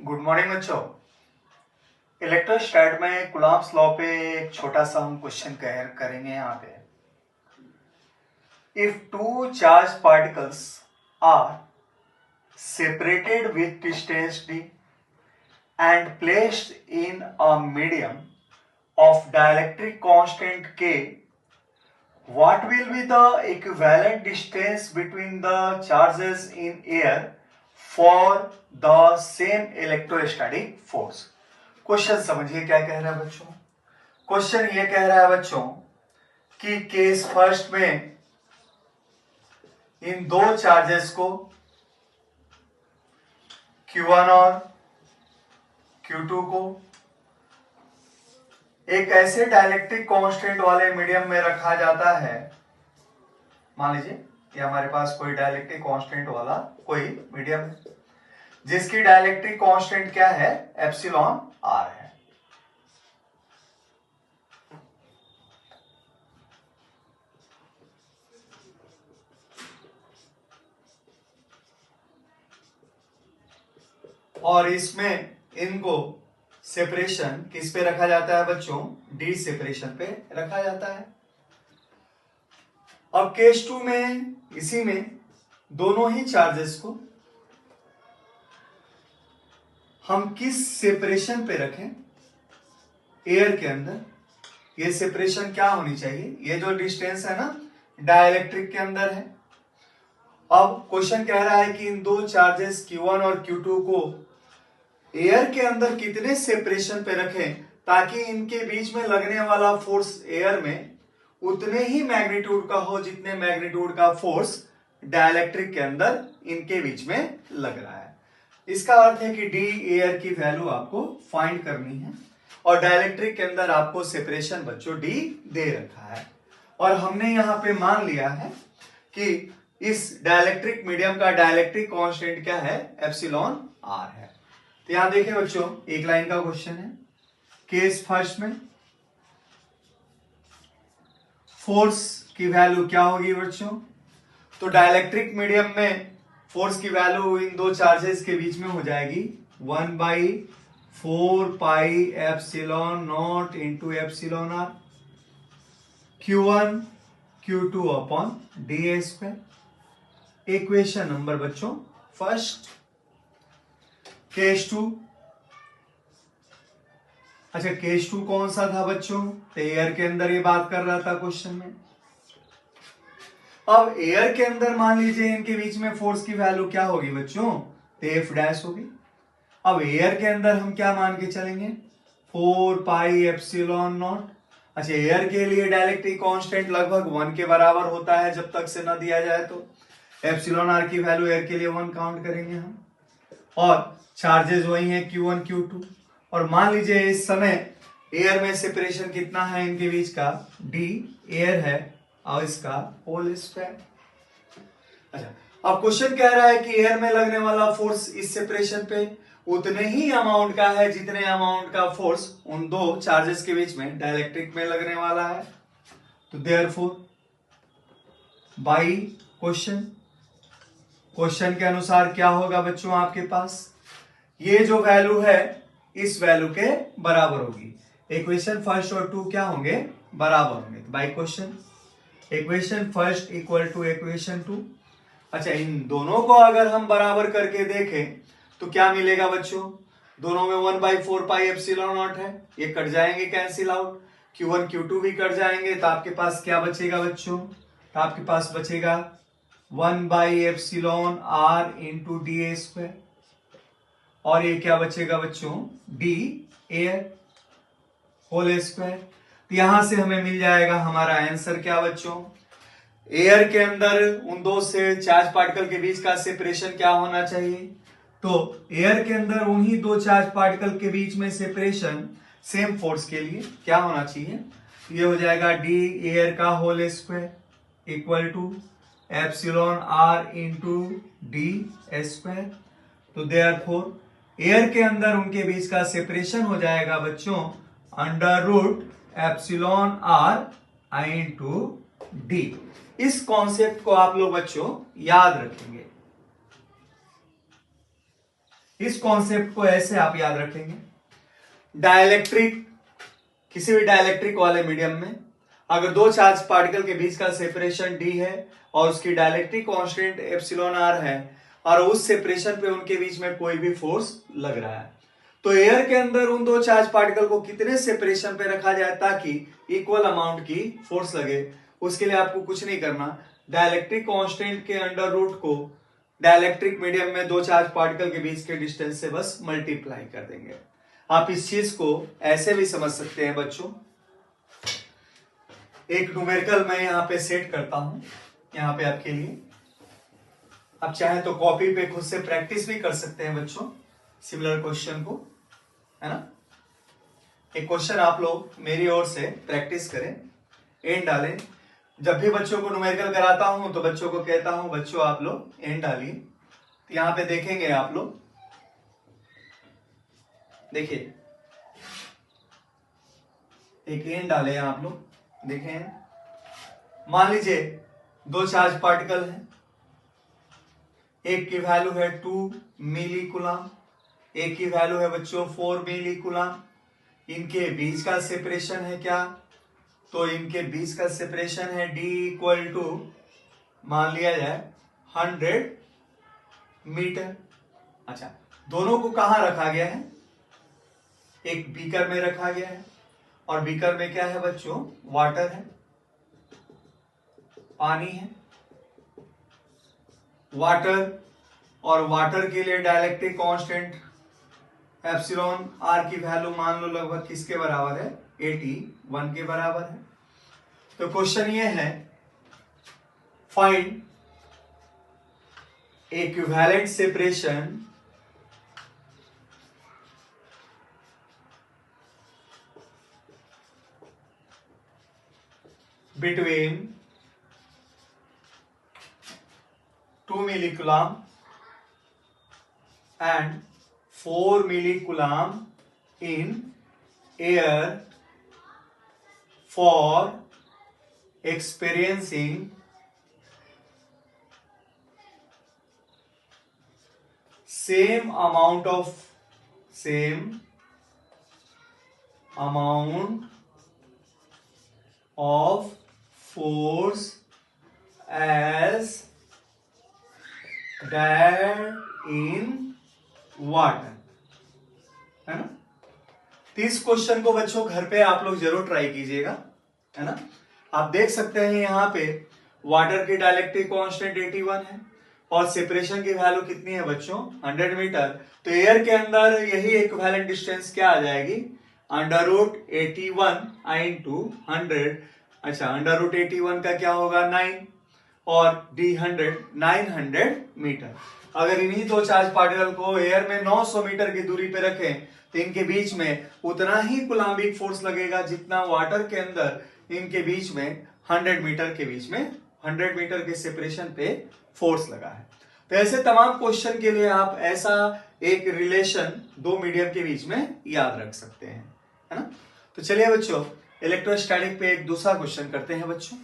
Good morning बच्चों। इलेक्ट्रोस्टैट में Coulomb's law पे एक छोटा सा हम क्वेश्चन करेंगे यहाँ पे। If two charge particles are separated with distance d and placed in a medium of dielectric constant k, what will be the equivalent distance between the charges in air for the same electrostatic force? Question समझिए क्या कह रहा है बच्चों। Question ये कह रहा है बच्चों कि केस फर्स्ट में इन दो चार्जेस को Q1 और Q2 को एक ऐसे डाइलेक्ट्रिक कांस्टेंट वाले मीडियम में रखा जाता है। मान लीजिए कि हमारे पास कोई डाइलेक्ट्रिक कांस्टेंट वाला कोई मीडियम है जिसकी डाइलेक्ट्रिक कांस्टेंट क्या है, एप्सिलॉन आर है। और इसमें इनको सेपरेशन किस पे रखा जाता है बच्चों, डी सेपरेशन पे रखा जाता है। अब केस 2 में इसी में दोनों ही चार्जेस को हम किस सेपरेशन पे रखें, एयर के अंदर। ये सेपरेशन क्या होनी चाहिए, ये जो डिस्टेंस है ना डाइलेक्ट्रिक के अंदर है। अब क्वेश्चन कह रहा है कि इन दो चार्जेस Q1 और Q2 को एयर के अंदर कितने सेपरेशन पे रखें ताकि इनके बीच में लगने वाला फोर्स एयर में उतने ही मैग्नीट्यूड का हो जितने मैग्नीट्यूड का फोर्स डाइलेक्ट्रिक के अंदर इनके बीच में लग रहा है। इसका अर्थ है कि डी एयर की वैल्यू आपको फाइंड करनी है और डाइलेक्ट्रिक के अंदर आपको सेपरेशन बच्चों डी दे रखा है। और हमने यहां पे मान लिया है कि इस डाइलेक्ट्रिक मीडियम का डाइलेक्ट्रिक कांस्टेंट क्या है, एप्सिलॉन आर है। तो यहां देखें बच्चों, एक लाइन का क्वेश्चन है। केस फर्स्ट में फोर्स की वैल्यू क्या होगी बच्चों, तो डाइलेक्ट्रिक मीडियम में फोर्स की वैल्यू इन दो चार्जेस के बीच में हो जाएगी 1/4 pi epsilon naught into epsilon r Q1 Q2 upon d square. Equation number बच्चों फर्स्ट। केस 2, अच्छा केस 2 कौन सा था बच्चों, तो एयर के अंदर ये बात कर रहा था क्वेश्चन में। अब एयर के अंदर मान लीजिए इनके बीच में फोर्स की वैल्यू क्या होगी बच्चों, तो एफ डैश होगी। अब एयर के अंदर हम क्या मान के चलेंगे, 4 पाई एप्सिलॉन नॉट। अच्छा एयर के लिए डाइलेक्ट्रिक कांस्टेंट लगभग 1 के बराबर होता है जब तक से ना दिया जाए, तो एप्सिलॉन आर की वैल्यू एयर के लिए 1 काउंट करेंगे हम। और चार्जेस वही है Q1 Q2। और मान लीजिए इस समय एयर में सेपरेशन कितना है इनके बीच का, डी एयर है और इसका होल स्क्वायर। अच्छा अब क्वेश्चन कह रहा है कि एयर में लगने वाला फोर्स इस सेपरेशन पे उतने ही अमाउंट का है जितने अमाउंट का फोर्स उन दो चार्जेस के बीच में डाइलेक्ट्रिक में लगने वाला है। तो देयरफॉर बाई क्वेश्चन के अनुसार क्या होगा बच्चों, आपके पास ये जो वैल्यू है इस वैल्यू के बराबर होगी। इक्वेशन फर्स्ट और 2 क्या होंगे, बराबर होंगे। तो by question equation first equal to equation 2। अच्छा इन दोनों को अगर हम बराबर करके देखें तो क्या मिलेगा बच्चों, दोनों में 1/4 पाई एप्सिलॉन नॉट है, ये कट जाएंगे कैंसिल आउट। Q1 Q2 भी कट जाएंगे तो आपके पास क्या बचेगा बच्चों, तो आपके पास बचेगा 1/एप्सिलॉन आर इंटू डी स्क्वायर। और ये क्या बचेगा बच्चों, डी एयर होल स्क्वायर। यहां से हमें मिल जाएगा हमारा आंसर क्या बच्चों, एयर के अंदर उन दो से चार्ज पार्टिकल के बीच का सेपरेशन क्या होना चाहिए, तो एयर के अंदर उन्हीं दो चार्ज पार्टिकल के बीच में सेपरेशन सेम फोर्स के लिए क्या होना चाहिए, ये हो जाएगा डी एयर का whole square equal to epsilon r into d square. तो देयरफॉर एयर के अंदर उनके बीच का सेपरेशन हो जाएगा बच्चों under root epsilon r into d. इस कॉन्सेप्ट को आप लोग बच्चों याद रखेंगे। इस कॉन्सेप्ट को ऐसे आप याद रखेंगे, डाइलेक्ट्रिक, किसी भी डाइलेक्ट्रिक वाले मीडियम में अगर दो चार्ज पार्टिकल के बीच का सेपरेशन d है और उसकी डाइलेक्ट्रिक कांस्टेंट एप्सिलॉन r है और उस सेपरेशन पे उनके बीच में कोई भी फोर्स लग रहा है, तो एयर के अंदर उन दो चार्ज पार्टिकल को कितने सेपरेशन पे रखा जाए ताकि इक्वल अमाउंट की फोर्स लगे। उसके लिए आपको कुछ नहीं करना, डाइलेक्ट्रिक कांस्टेंट के अंडर रूट को डाइलेक्ट्रिक मीडियम में दो चार्ज पार्टिकल के बीच के डिस्टेंस से बस मल्टीप्लाई कर देंगे। आप इस चीज को ऐसे भी समझ सकते हैं बच्चों, एक न्यूमेरिकल मैं यहां पे सेट करता हूं यहां पे आपके लिए, आप चाहे तो कॉपी पे खुद से प्रैक्टिस भी कर सकते हैं बच्चों सिमिलर क्वेश्चन को, है ना। एक क्वेश्चन आप लोग मेरी ओर से प्रैक्टिस करें, एन डालें। जब भी बच्चों को न्यूमेरिकल कराता हूं तो बच्चों को कहता हूं बच्चों आप लोग एन डालिए। तो यहां पे देखेंगे आप लोग, देखिए एक एन डाले हैं आप लोग, देखें मान लीजिए दो चार्ज पार्टिकल हैं, एक की वैल्यू है 2 मिली कूलम, एक की वैल्यू है बच्चों 4 मिली कूलम। इनके बीच का सेपरेशन है क्या, तो इनके बीच का सेपरेशन है d इक्वल टू मान लिया जाए 100 मीटर। अच्छा, दोनों को कहां रखा गया है, एक बीकर में रखा गया है और बीकर में क्या है बच्चों, वाटर है, पानी है। वाटर और वाटर के लिए डाइलेक्ट्रिक कांस्टेंट एप्सिलॉन आर की वैल्यू मान लो लगभग किसके बराबर है, 81 के बराबर है। तो क्वेश्चन ये है find equivalent separation between 2 millicoulomb and 4 millicoulomb in air for experiencing same amount of force as that in water, है ना। तो इस क्वेश्चन को बच्चों घर पे आप लोग जरूर ट्राई कीजिएगा, है ना। आप देख सकते हैं यहाँ पे वाटर की डाइलेक्ट्रिक कांस्टेंट 81 है और सेपरेशन की वैल्यू कितनी है बच्चों, 100 मीटर। तो एयर के अंदर यही इक्विवेलेंट डिस्टेंस क्या आ जाएगी, अंडर रूट 81 इंटू 100। अच्छा, अंडर रूट 81 का क्या होगा 9 और d 100 900 मीटर। अगर इन्हीं दो चार्ज पार्टिकल को एयर में 900 मीटर की दूरी पे रखें तो इनके बीच में उतना ही कूलम्बिक फोर्स लगेगा जितना वाटर के अंदर इनके बीच में 100 मीटर के बीच में 100 मीटर के सेपरेशन पे फोर्स लगा है। तो ऐसे तमाम क्वेश्चन के लिए आप ऐसा एक रिलेशन दो मीडियम के बीच में याद रख सकते हैं, है ना। तो चलिए बच्चों इलेक्ट्रोस्टैटिक पे एक दूसरा क्वेश्चन करते हैं बच्चों।